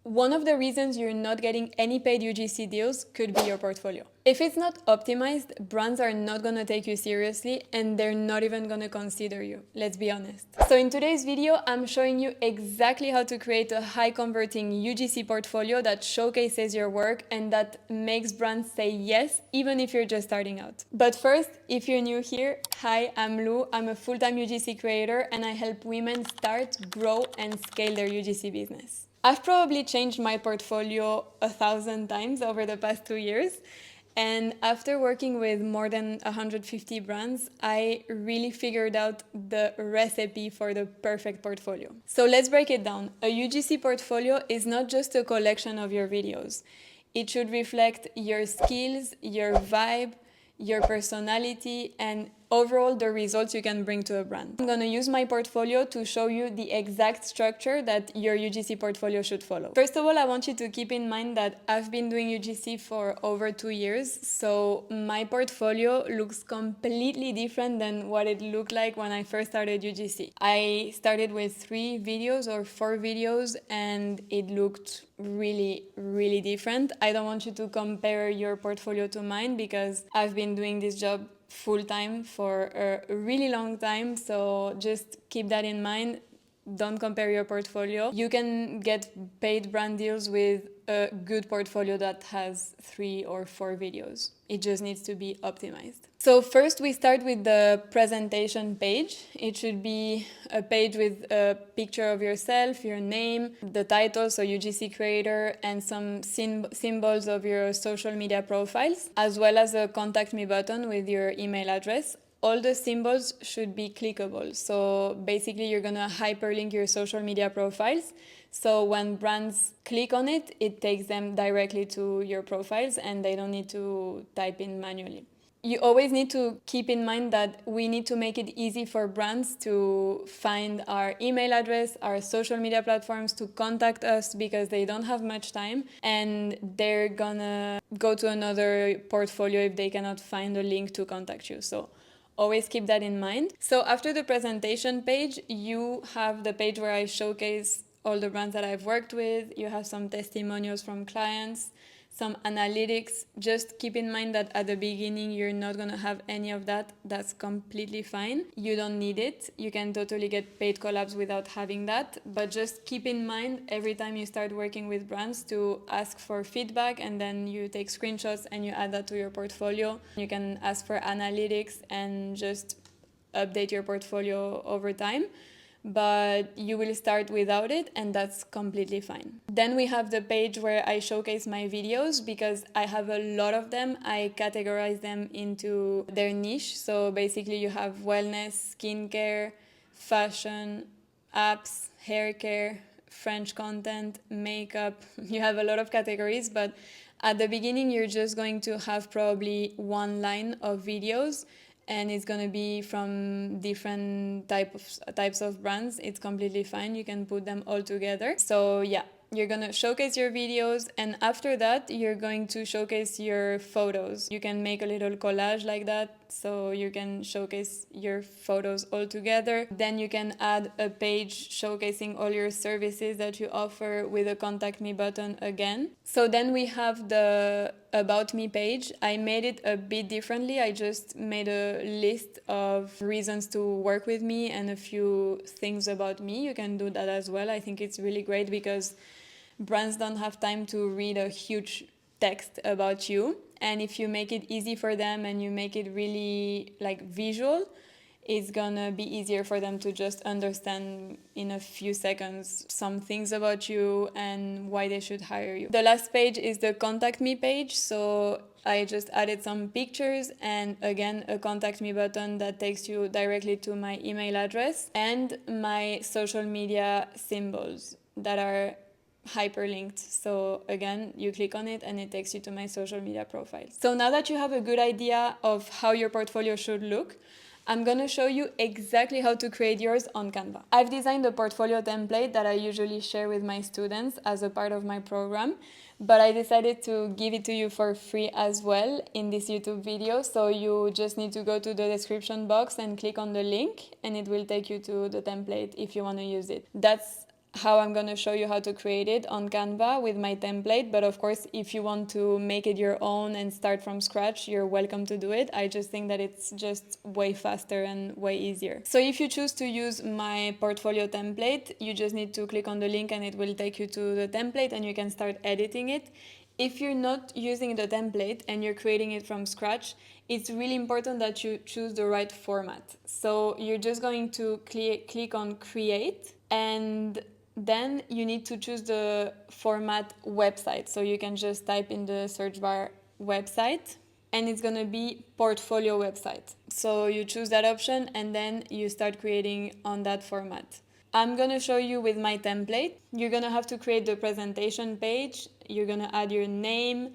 One of the reasons you're not getting any paid UGC deals could be your portfolio. If it's not optimized, brands are not going to take you seriously and they're not even going to consider you, let's be honest. So in today's video, I'm showing you exactly how to create a high converting UGC portfolio that showcases your work and that makes brands say yes, even if you're just starting out. But first, if you're new here, hi, I'm Lou. I'm a full-time UGC creator and I help women start, grow, and scale their UGC business. I've probably changed my portfolio 1,000 times over the past 2 years. And after working with more than 150 brands, I really figured out the recipe for the perfect portfolio. So let's break it down. A UGC portfolio is not just a collection of your videos. It should reflect your skills, your vibe, your personality, and overall the results you can bring to a brand. I'm going to use my portfolio to show you the exact structure that your UGC portfolio should follow. First of all, I want you to keep in mind that I've been doing UGC for over 2 years, so my portfolio looks completely different than what it looked like when I first started UGC. I started with 3 videos or 4 videos and it looked really different. I don't want you to compare your portfolio to mine because I've been doing this job full-time for a really long time, so just keep that in mind. Don't compare your portfolio. You can get paid brand deals with a good portfolio that has 3 or 4 videos. It just needs to be optimized. So first we start with the presentation page. It should be a page with a picture of yourself, your name, the title, so UGC creator, and some symbols of your social media profiles, as well as a contact me button with your email address. All the symbols should be clickable. So basically you're gonna hyperlink your social media profiles. So when brands click on it, it takes them directly to your profiles and they don't need to type in manually. You always need to keep in mind that we need to make it easy for brands to find our email address, our social media platforms, to contact us because they don't have much time and they're gonna go to another portfolio if they cannot find a link to contact you. So always keep that in mind. So after the presentation page, you have the page where I showcase all the brands that I've worked with. You have some testimonials from clients, some analytics. Just keep in mind that at the beginning, you're not going to have any of that. That's completely fine. You don't need it. You can totally get paid collabs without having that. But just keep in mind every time you start working with brands to ask for feedback, and then you take screenshots and you add that to your portfolio. You can ask for analytics and just update your portfolio over time. But you will start without it and that's completely fine. Then we have the page where I showcase my videos because I have a lot of them. I categorize them into their niche. So basically you have wellness, skincare, fashion, apps, hair care, French content, makeup. You have a lot of categories, but at the beginning you're just going to have probably one line of videos and it's going to be from different types of brands. It's completely fine. You can put them all together. So yeah, you're going to showcase your videos, and after that, you're going to showcase your photos. You can make a little collage like that, so you can showcase your photos all together. Then you can add a page showcasing all your services that you offer with a contact me button again. So then we have the about me page. I made it a bit differently. I just made a list of reasons to work with me and a few things about me. You can do that as well. I think it's really great because brands don't have time to read a huge text about you. And if you make it easy for them and you make it really like visual, it's gonna be easier for them to just understand in a few seconds some things about you and why they should hire you. The last page is the contact me page. So I just added some pictures and again a contact me button that takes you directly to my email address and my social media symbols that are hyperlinked. So again, you click on it and it takes you to my social media profile. So now that you have a good idea of how your portfolio should look, I'm going to show you exactly how to create yours on Canva. I've designed a portfolio template that I usually share with my students as a part of my program, but I decided to give it to you for free as well in this YouTube video. So you just need to go to the description box and click on the link and it will take you to the template if you want to use it. That's how I'm going to show you how to create it on Canva with my template. But of course, if you want to make it your own and start from scratch, you're welcome to do it. I just think that it's just way faster and way easier. So if you choose to use my portfolio template, you just need to click on the link and it will take you to the template and you can start editing it. If you're not using the template and you're creating it from scratch, it's really important that you choose the right format. So you're just going to click on create, and then you need to choose the format website. So you can just type in the search bar website, and it's going to be portfolio website. So you choose that option and then you start creating on that format. I'm going to show you with my template. You're going to have to create the presentation page. You're going to add your name,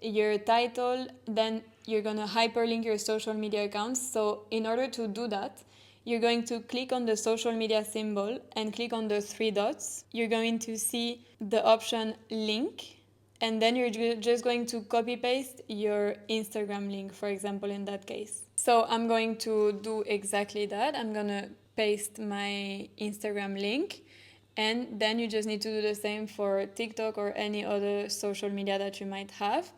your title, then you're going to hyperlink your social media accounts. So in order to do that, you're going to click on the social media symbol and click on the three dots. You're going to see the option link, and then you're just going to copy paste your Instagram link, for example, in that case. So I'm going to do exactly that. I'm going to paste my Instagram link, and then you just need to do the same for TikTok or any other social media that you might have.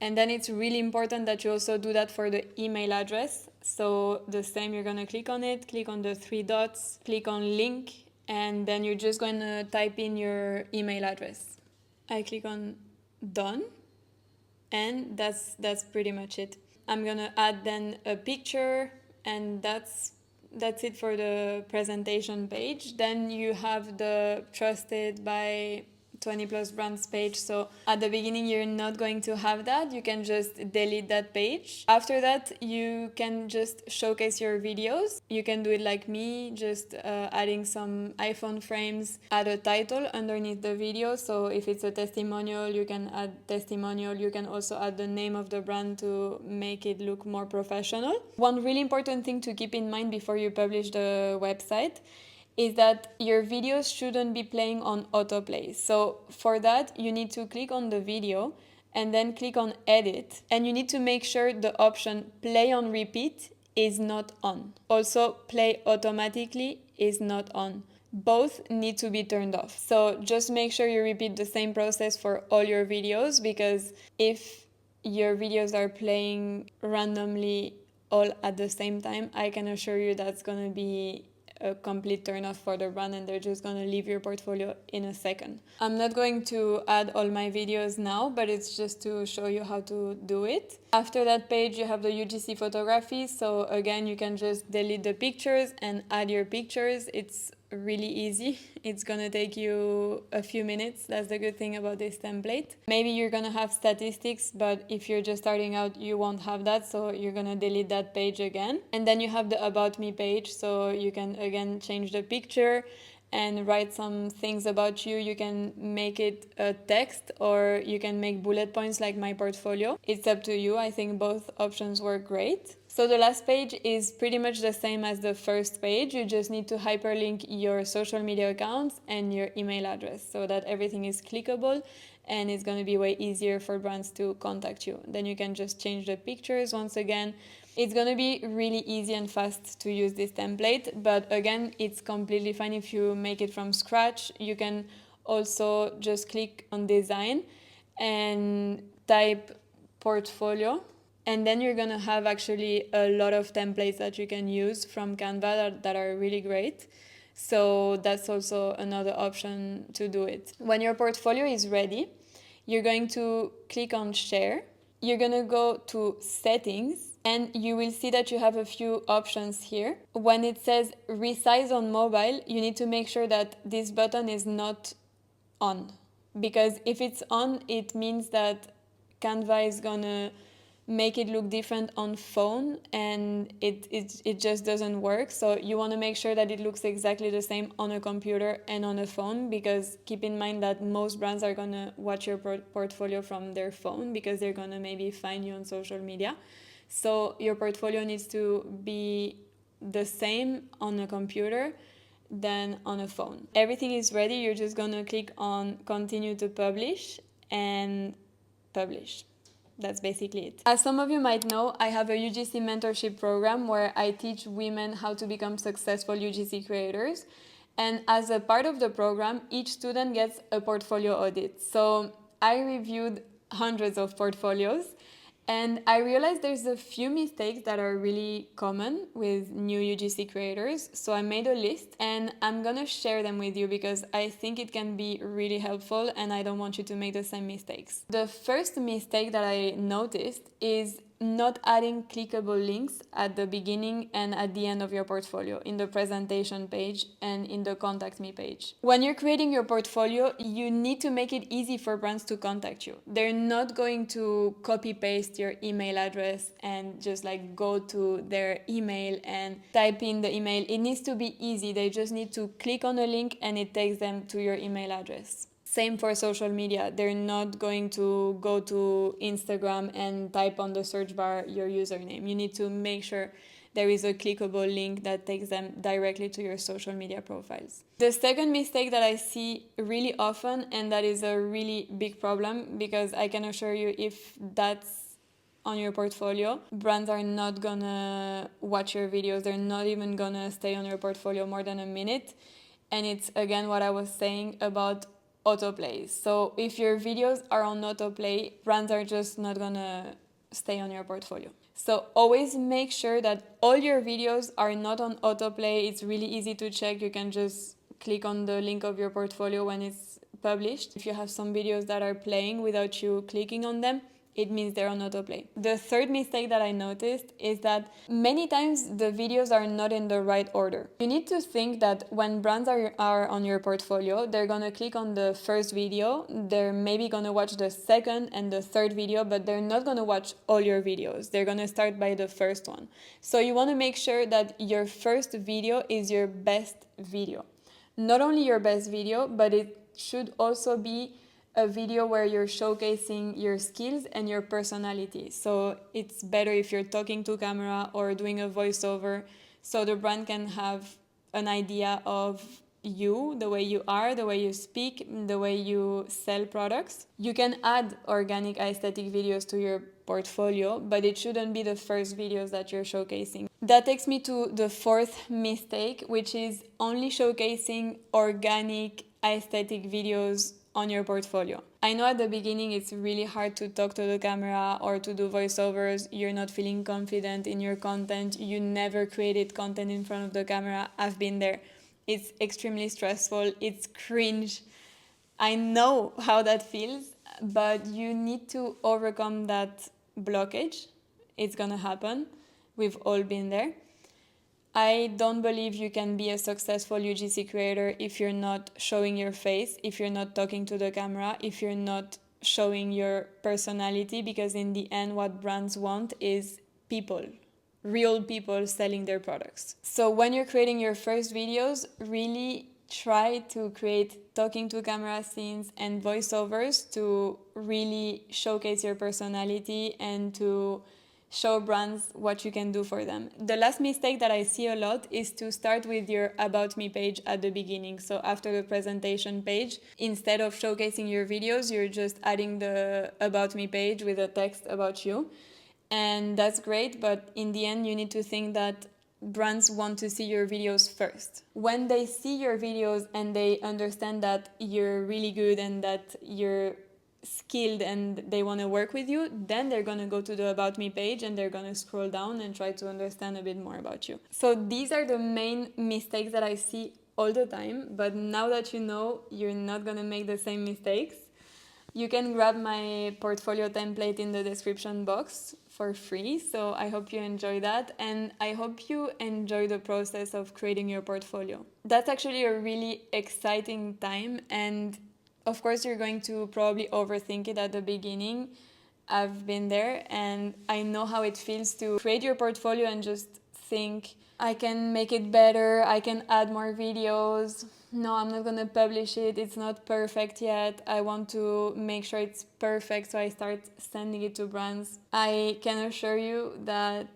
And then it's really important that you also do that for the email address. So the same, you're going to click on it, click on the three dots, click on link, and then you're just going to type in your email address. I click on done, and that's pretty much it. I'm going to add then a picture, and that's it for the presentation page. Then you have the trusted by 20 plus brands page. So at the beginning, you're not going to have that. You can just delete that page. After that, you can just showcase your videos. You can do it like me, just adding some iPhone frames, add a title underneath the video. So if it's a testimonial, you can add testimonial. You can also add the name of the brand to make it look more professional. One really important thing to keep in mind before you publish the website is that your videos shouldn't be playing on autoplay. So for that, you need to click on the video and then click on edit. And you need to make sure the option play on repeat is not on. Also, play automatically is not on. Both need to be turned off. So just make sure you repeat the same process for all your videos, because if your videos are playing randomly all at the same time, I can assure you that's going to be a complete turn off for the brand, and they're just going to leave your portfolio in a second. I'm not going to add all my videos now, but it's just to show you how to do it. After that page, you have the UGC photography. So again, you can just delete the pictures and add your pictures. It's really easy. It's gonna take you a few minutes. That's the good thing about this template. Maybe you're gonna have statistics, but if you're just starting out, you won't have that, so you're gonna delete that page again. And then you have the About Me page, so you can again change the picture and write some things about you. You can make it a text, or you can make bullet points like my portfolio. It's up to you. I think both options work great. So the last page is pretty much the same as the first page. You just need to hyperlink your social media accounts and your email address so that everything is clickable, and it's going to be way easier for brands to contact you. Then you can just change the pictures once again. It's going to be really easy and fast to use this template, but again, it's completely fine if you make it from scratch. You can also just click on design and type portfolio, and then you're going to have actually a lot of templates that you can use from Canva that are really great. So that's also another option to do it. When your portfolio is ready, you're going to click on share. You're going to go to settings, and you will see that you have a few options here. When it says resize on mobile, you need to make sure that this button is not on, because if it's on, it means that Canva is going to make it look different on phone, and it just doesn't work. So you want to make sure that it looks exactly the same on a computer and on a phone, because keep in mind that most brands are going to watch your portfolio from their phone, because they're going to maybe find you on social media. So your portfolio needs to be the same on a computer than on a phone. Everything is ready. You're just going to click on continue to publish and publish. That's basically it. As some of you might know, I have a UGC mentorship program where I teach women how to become successful UGC creators. And as a part of the program, each student gets a portfolio audit. So I reviewed hundreds of portfolios, and I realized there's a few mistakes that are really common with new UGC creators. So I made a list and I'm gonna share them with you because I think it can be really helpful and I don't want you to make the same mistakes. The first mistake that I noticed is not adding clickable links at the beginning and at the end of your portfolio, in the presentation page and in the contact me page. When you're creating your portfolio, you need to make it easy for brands to contact you. They're not going to copy paste your email address and just like go to their email and type in the email. It needs to be easy. They just need to click on a link and it takes them to your email address. Same for social media. They're not going to go to Instagram and type on the search bar your username. You need to make sure there is a clickable link that takes them directly to your social media profiles. The second mistake that I see really often, and that is a really big problem, because I can assure you if that's on your portfolio, brands are not gonna watch your videos. They're not even gonna stay on your portfolio more than a minute. And it's again what I was saying about autoplay. So if your videos are on autoplay, brands are just not gonna stay on your portfolio. So always make sure that all your videos are not on autoplay. It's really easy to check. You can just click on the link of your portfolio when it's published. If you have some videos that are playing without you clicking on them, it means they're on autoplay. The third mistake that I noticed is that many times the videos are not in the right order. You need to think that when brands are on your portfolio, they're gonna click on the first video, they're maybe gonna watch the second and the third video, but they're not gonna watch all your videos. They're gonna start by the first one. So you wanna make sure that your first video is your best video. Not only your best video, but it should also be a video where you're showcasing your skills and your personality. So it's better if you're talking to camera or doing a voiceover, so the brand can have an idea of you, the way you are, the way you speak, the way you sell products. You can add organic aesthetic videos to your portfolio, but it shouldn't be the first videos that you're showcasing. That takes me to the fourth mistake, which is only showcasing organic aesthetic videos on your portfolio. I know at the beginning it's really hard to talk to the camera or to do voiceovers. You're not feeling confident in your content. You never created content in front of the camera. I've been there. It's extremely stressful. It's cringe. I know how that feels, but you need to overcome that blockage. It's gonna happen. We've all been there. I don't believe you can be a successful UGC creator if you're not showing your face, if you're not talking to the camera, if you're not showing your personality, because in the end, what brands want is people, real people selling their products. So when you're creating your first videos, really try to create talking to camera scenes and voiceovers to really showcase your personality and to show brands what you can do for them. The last mistake that I see a lot is to start with your About Me page at the beginning. So after the presentation page, instead of showcasing your videos, you're just adding the About Me page with a text about you. And that's great, but in the end, you need to think that brands want to see your videos first. When they see your videos and they understand that you're really good and that you're skilled and they want to work with you, then they're going to go to the About Me page and they're going to scroll down and try to understand a bit more about you. So these are the main mistakes that I see all the time, but now that you know, you're not going to make the same mistakes. You can grab my portfolio template in the description box for free, so I hope you enjoy that, and I hope you enjoy the process of creating your portfolio. That's actually a really exciting time, and of course, you're going to probably overthink it at the beginning. I've been there and I know how it feels to create your portfolio and just think, I can make it better, I can add more videos. No, I'm not going to publish it. It's not perfect yet. I want to make sure it's perfect, so I start sending it to brands. I can assure you that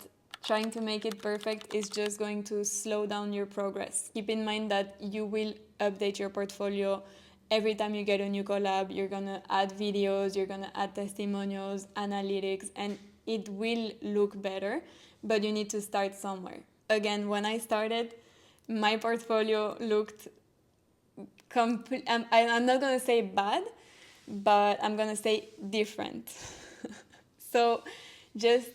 trying to make it perfect is just going to slow down your progress. Keep in mind that you will update your portfolio. Every time you get a new collab, you're gonna add videos, you're gonna add testimonials, analytics, and it will look better, but you need to start somewhere. Again, when I started, my portfolio looked I'm not going to say bad, but I'm going to say different. So just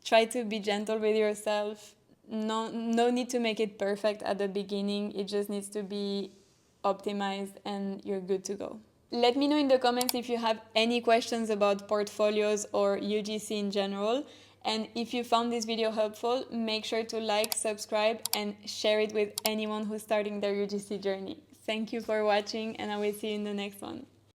try to be gentle with yourself. No need to make it perfect at the beginning. It just needs to be optimized and you're good to go. Let me know in the comments if you have any questions about portfolios or UGC in general. And if you found this video helpful, make sure to like, subscribe, and share it with anyone who's starting their UGC journey. Thank you for watching, and I will see you in the next one.